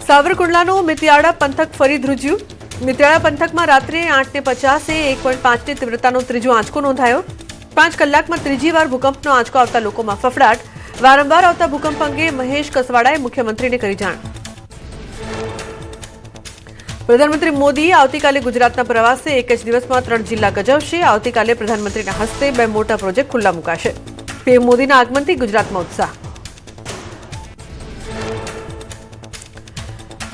સાવરકુંડલાનો મિતિયાળા પંથક ફરી ધ્રુજ્યું। મિતિયાળા પંથકમાં રાત્રે 8:50 1.5ની તીવ્રતાનો ત્રીજો આંચકો નોંધાયો। 5 કલાકમાં ત્રીજી વાર ભૂકંપનો આંચકો આવતા લોકોમાં ફફડાટ। વારંવાર આવતા ભૂકંપ અંગે મહેશ કસવાડાએ મુખ્યમંત્રીને કરી જાણ। પ્રધાનમંત્રી મોદી આવતીકાલે ગુજરાતના પ્રવાસે એક જ દિવસમાં 3 જિલ્લા ગજવશે। આવતીકાલે પ્રધાનમંત્રીના હસ્તે 2 મોટા પ્રોજેક્ટ ખુલ્લા મુકાશે। પીએમ મોદીના આગમનથી ગુજરાતમાં ઉત્સાહ।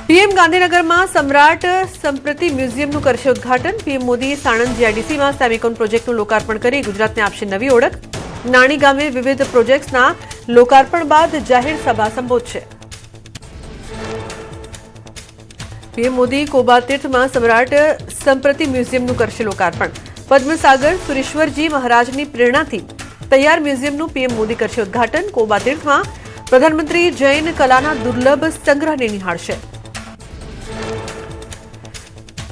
પીએમ ગાંધીનગરમાં સમ્રાટ સંસ્કૃતિ મ્યુઝિયમનું કરશે ઉદ્ઘાટન। પીએમ મોદીએ સાણંદ જીઆઈડીસીમાં સેમિકોન પ્રોજેક્ટનું લોકાર્પણ કરી ગુજરાતને આપશે નવી ઓળખ। નાની ગામે વિવિધ પ્રોજેક્ટ્સના લોકાર્પણ બાદ જાહેર સભા સંબોધશે। પીએમ મોદી કોબા તીર્થમાં સમ્રાટ સંસ્કૃતિ મ્યુઝિયમનું કરશે લોકાર્પણ। પદ્મસાગર સુરેશ્વરજી મહારાજની પ્રેરણાથી તૈયાર મ્યુઝિયમનું પીએમ મોદી કરશે ઉદ્ઘાટન। કોબા તીર્થમાં પ્રધાનમંત્રી જૈન કલાના દુર્લભ સંગ્રહને નિહાળશે।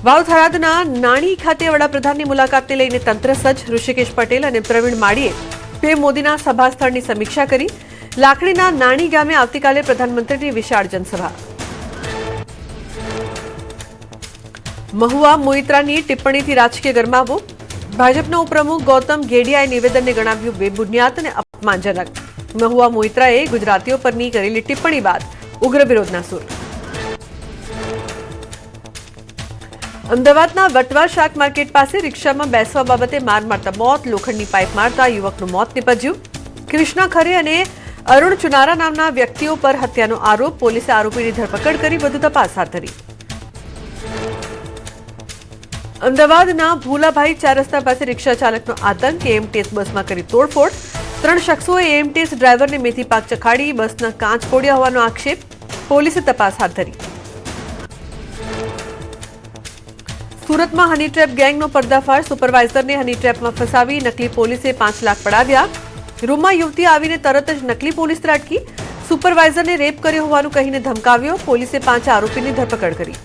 વાવ થરાદના નાણી ખાતે વડાપ્રધાનની મુલાકાતને લઈને તંત્ર સજ્જ। ઋષિકેશ પટેલ અને પ્રવીણ માળીએ પીએમ મોદીના સભા સ્થળની સમીક્ષા કરી। લાખણીના નાણી ગામે આવતીકાલે પ્રધાનમંત્રીની વિશાળ જનસભા। મહુવા મોઇત્રાની ટિપ્પણીથી રાજકીય ગરમાવો। ભાજપના ઉપપ્રમુખ ગૌતમ ગેડિયાએ નિવેદનને ગણાવ્યું બેબુનિયાદ અને અપમાનજનક। મહુવા મોઇત્રાએ ગુજરાતીઓ પરની કરેલી ટિપ્પણી બાદ ઉગ્ર વિરોધના સૂર। અમદાવાદના વટવા શાક માર્કેટ પાસે રિક્ષામાં બેસવા બાબતે માર મારતા મોત। લોખંડની પાઇપ મારતા યુવકનું મોત નીપજ્યું। કૃષ્ણા ખરે અને અરુણ ચુનારા નામના વ્યક્તિઓ પર હત્યાનો આરોપ। પોલીસે આરોપીની ધરપકડ કરી વધુ તપાસ હાથ ધરી। અમદાવાદના ભૂલાભાઈ 4 રસ્તા પાસે રિક્ષા ચાલકનો આતંક। એએમટીએસ બસમાં કરી તોડફોડ। 3 શખ્સોએ એએમટીએસ ડ્રાઈવરને મેથી પાક ચખાડી બસના કાચ ફોડ્યા હોવાનો આક્ષેપ। પોલીસે તપાસ હાથ ધરી। સુરતમાં હની ટ્રેપ ગેંગનો પર્દાફાશ। સુપરવાઇઝરને હની ટ્રેપમાં ફસાવી નકલી પોલીસે 5 લાખ પડાવ્યા। રૂમમાં યુવતી આવીને તરત જ નકલી પોલીસ ત્રાટકી। સુપરવાઇઝરને રેપ કર્યો હોવાનું કહીને ધમકાવ્યો। પોલીસે 5 આરોપીની ધરપકડ કરી।